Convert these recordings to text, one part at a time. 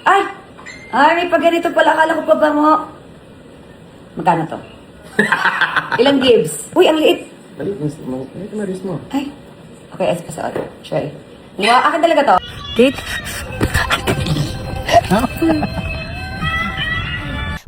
Ay! Ay, may pa ganito pala. Akala ko pa ba mo? Magkano to? Ilang gives? Uy, ang liit. Maliit na wrist mo. Ay. Okay, sorry. Try. Wow, akin talaga to. Date?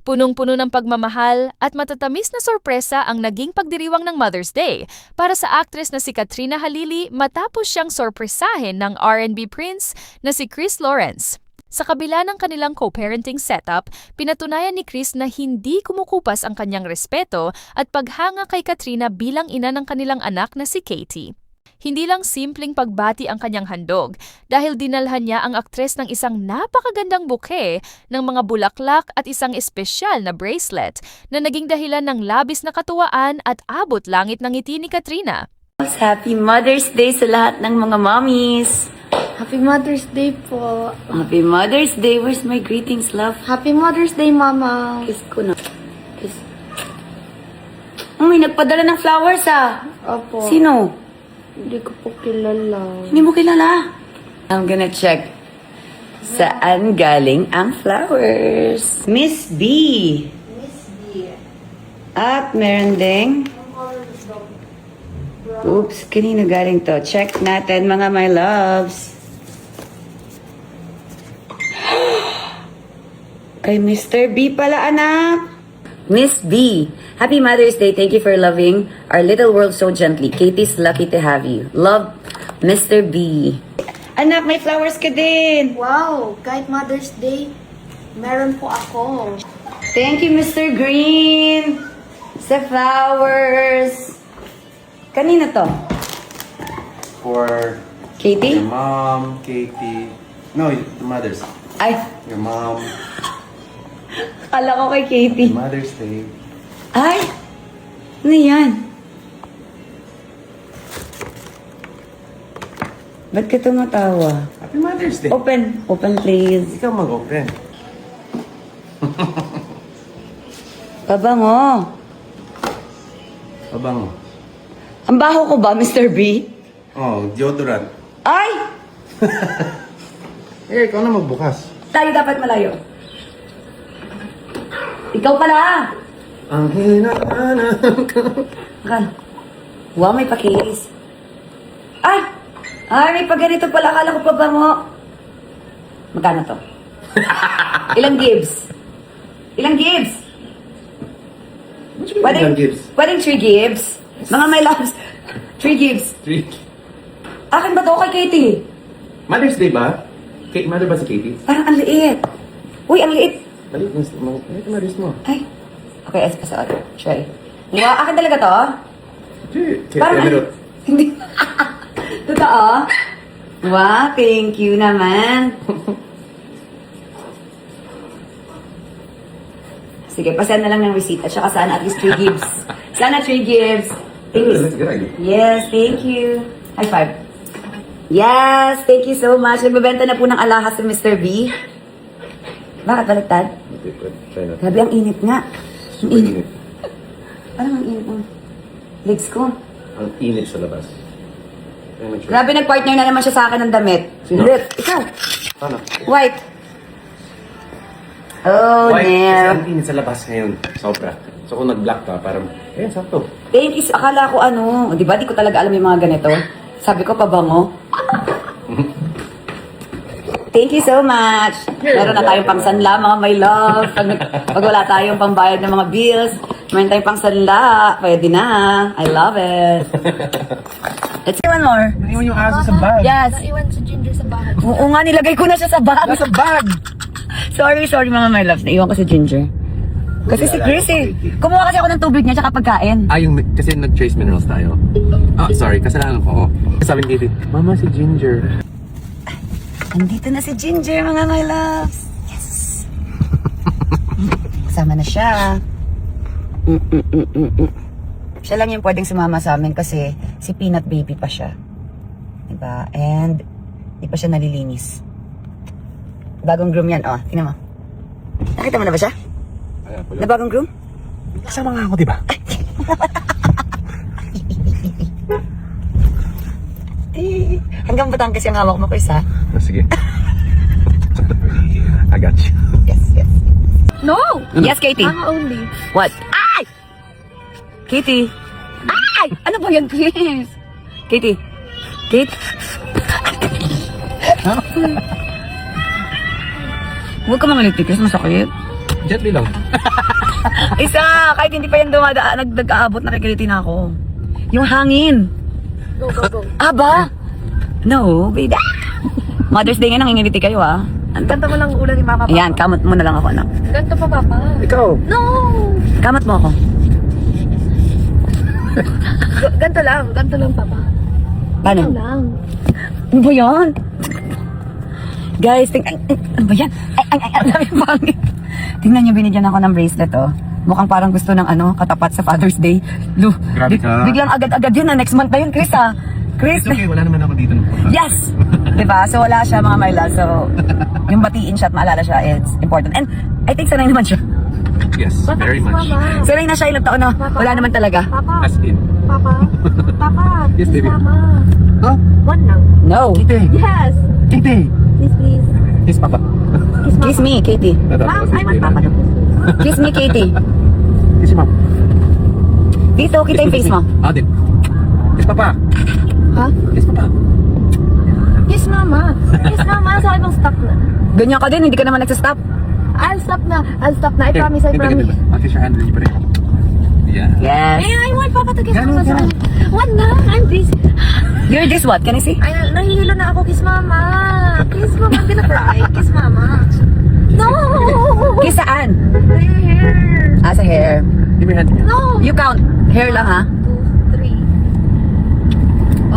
Punong-puno ng pagmamahal at matatamis na sorpresa ang naging pagdiriwang ng Mother's Day para sa aktres na si Katrina Halili matapos siyang sorpresahin ng R&B prince na si Chris Lawrence. Sa kabila ng kanilang co-parenting setup, pinatunayan ni Chris na hindi kumukupas ang kanyang respeto at paghanga kay Katrina bilang ina ng kanilang anak na si Katie. Hindi lang simpleng pagbati ang kanyang handog dahil dinalhan niya ang aktres ng isang napakagandang bouquet ng mga bulaklak at isang espesyal na bracelet na naging dahilan ng labis na katuwaan at abot langit ng ngiti ni Katrina. Happy Mother's Day sa lahat ng mga mommies. Happy Mother's Day po. Happy Mother's Day. Where's my greetings, love? Happy Mother's Day, Mama. Kiss ko na. Kiss. May nagpadala ng flowers, ah. Opo. Sino? Hindi ko po kilala. Hindi mo kilala. I'm gonna check. Saan galing ang flowers? Miss B. Miss B. At meron ding... Oops, kanina galing to. Check natin, mga my loves. Kay Mr. B pala, anak. Miss B, Happy Mother's Day. Thank you for loving our little world so gently. Katie's lucky to have you. Love, Mr. B. Anak, may flowers ka din. Wow, kahit Mother's Day, meron po ako. Thank you, Mr. Green. Sa flowers. Kanina to? For Katie? your mom, Katie. No, the mothers. Ay, Your mom, kala ko kay Katie. Mother's Day. Ay, ano yan? Ba't ka tumatawa? Happy Mother's Day. Open. Open, please. Ikaw mag-open. Pabango. Abango. Ang baho ko ba, Mr. B? Oh, deodorant. Ay! Eh, ikaw na magbukas. Tayo dapat malayo. Ikaw pala. Ang hinahanap ko. Akala. Wow, may pakilis. Ay! Ay, may pa ganito pala. Akala ko pa ba mo? Magkano to? Ilang gives? Ilang gives? Ilang gives? Pwedeng 3 gives. Mga my loves. 3 gives. 3. Akin ba to kay Katie? Mother's Day ba? Mother ba si Katie? Parang ang liit. Uy, ang liit. Maliit na wrist mo. Ay. Okay, sorry. Try. Wow, akin talaga to? Parang Emerald. Hindi. Totoo? Wow, thank you naman. Sige, pasend na lang ng receipt at saka sana at least 3 gives. Sana 3 gives. Please. That's a good idea. Yes, thank you. High five. Yes, thank you so much. Nagbebenta na po ng alahas si Mr. B. Bakit baliktad? Okay, try natin. Grabe, ang init nga. Ang Super init. init. Parang ang init ng legs ko. Ang init sa labas. Kaya mag-try. Grabe, nag-partner na naman siya sa akin ng damit. Sino? Look, ikaw. Ano? White. Oh, White, kasi no. ang init sa labas ngayon. Sobra. So kung nag-black ka, parang, ayan, sakto. Thank you. Akala ko ano, di ba, di ko talaga alam yung mga ganito. Sabi ko, pabango. Thank you so much. Meron na tayong pangsanla, mga my love. Pag wala tayong pambayad ng mga bills, meron tayong pangsanla. Pwede na. I love it. Let's do one more. Naiwan yung aso sa bag. Yes. Naiwan si Ginger sa bahay. Oo nga, nilagay ko na siya sa bag. Nasa bag! Sorry mga my loves. Naiwan ko si Ginger. Kasi si Chris eh. Kumuha kasi ako ng tubig niya tsaka pagkain. Kasi nag-trace minerals tayo. Ah, sorry, kasalanan ko. Sabi ni Katie, Mama, si Ginger. Andito na si Ginger, mga my loves. Yes. Kasama na siya. Siya lang yung pwedeng sumama sa amin kasi si Peanut Baby pa siya. Diba? And di pa siya nalilinis. Bagong groom yan, oh. Tingnan mo. Nakita mo na ba siya? Na bagong groom? Kasama nga ako, di ba? Hanggang Batangas yung hawak mo, Chris, ha? Sige. I got you. Yes, yes. No! Yes, Katie. Mama only. What? Ay! Katie! Ay! Ano ba yan, Chris? Katie? Kate? Huwag ka mangaliti, Chris. Masakit. Gently lang. Isa! Kahit hindi pa yan dumadaan, nag-aabot, nakikiliti na ako. Yung hangin. Go, go, go. Aba! No, baby. Mother's Day nga, nangingiliti kayo, ah. Ganta mo lang ulan ni Mama, Papa. Ayan, kamot mo na lang ako, anak. Ganto pa, Papa. Ikaw. No! Kamot mo ako. Ganto lang, Papa. Paano? Ganto lang. Ano ba yan? Guys, ano ba yan? Ay, ang dami pangit. Tingnan niyo, binigyan ako ng bracelet, oh. Mukhang parang gusto ng katapat sa Father's Day. Lu, Grabe ka. Biglang agad-agad yun, next month na yun, Chris, ah. Chris, It's okay, wala naman ako dito. yes! Diba? So, wala siya, mga my love. So, yung batiin siya at maalala siya, it's important. And, I think sanay naman siya. Yes, very much. Mama. Sanay na siya ilang taon na wala naman talaga. Papa. As in. Papa. Papa. Yes, baby. Mama. Oh, One lang. No. Kite. Yes. Kite. Please, please. Kiss papa. Kiss Mama. Kiss me, Katie. Ma'am, I want Papa to kiss me. Kiss me, Katie. Kiss si mom. Dito, kita yung face mo. Ah, din. Kiss papa. Ha? Kiss papa. Kiss Mama. Kiss Mama. Sa akin bang stop na? Ganyan ka din, hindi ka naman nagsastop. I'll stop na. I promise, I promise. I'll kiss your hand really pareho. Yeah. Yes. Ay, I want Papa to kiss Ganun, Mama sa ganun. akin. One lang. I'm busy. You're this what? Can I see? Ay, nahihilo na ako. Kiss Mama. Kiss Mama. I'm gonna cry. Kiss Mama. No! Kiss saan? Here. Ah, sa hair. Give me your hand. No! You count. Hair lang, ha? 2, 3.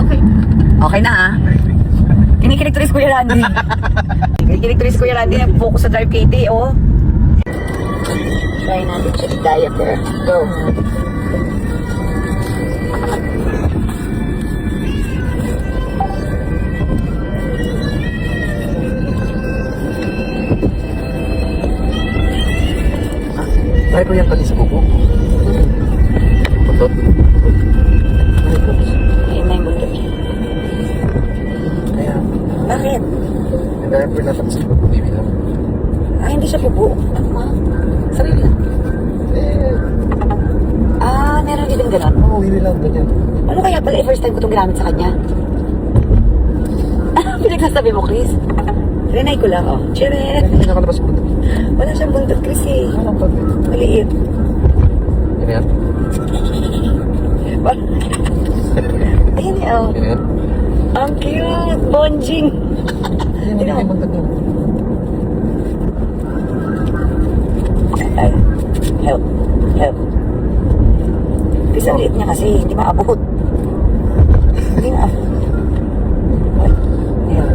Okay. Okay na, ha? Kinikilig tuloy si Kuya Randy. Kinikilig tuloy si Kuya Randy. Nag-focus sa drive, Katie, oh. Try natin siya diaper. Go. Try ko yan pati sa buko. Putot. Ayun na yung buntot niya. Kaya, Bakit? nag-diaper na pati sa buko. Baby lang. Ah, hindi siya bubo. Ano ma? Sarili lang. Eh, Ah, meron din ganun. oo, hindi lang. Ganyan. Ano kaya pala first time ko itong ginamit sa kanya? Pinagsasabi mo, Chris? Renay ko lang, oh. Cheers! Hindi nakalabas ko. Wala siyang buntot, Chris, eh. Ano pa? Maliit. Yan yan. Ayun, eh, oh. Yan yan. Ang cute! Bonjing! Yan yan yung buntot niya. Ay, help. Help. Chris, ang liit niya kasi. Hindi maabot. Hindi maabot. Ay, help.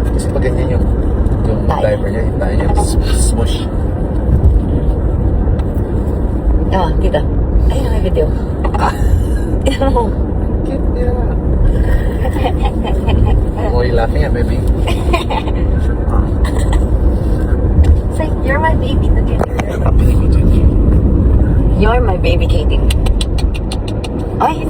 Kasi pag ganyan yung Tayo. diaper niya, yung tayo niya, smush. Ah, dito. Ayun ang may video. Tignan mo. Cute niya. Why are you laughing at, baby? Say, you're my baby together. You're my baby, Katie. Ay,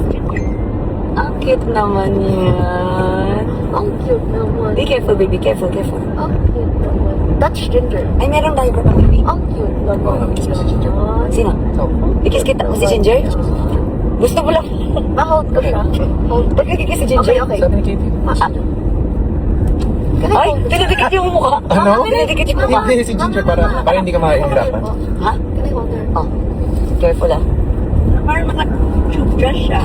ang cute naman yan. Ang cute naman. Be careful, baby. Careful, careful. Ang cute naman. That's Ginger. Ay, merong diaper pa, baby. Ang cute naman. Kiss mo si Ginger. Sino? Oh. Ikis kita ko si Ginger? Gusto mo lang. Ma-hold ko siya. Hold. Ba't nagkikis si Ginger? Okay, okay. Sabi ni Katie. Can I Ay, hold it? pinadikit yung mukha. Ano? Pinadikit yung mukha. Hindi si Ginger para hindi ka mahihirapan. Ha? Can I hold her? Oh, careful ah. Parang mga toothbrush siya.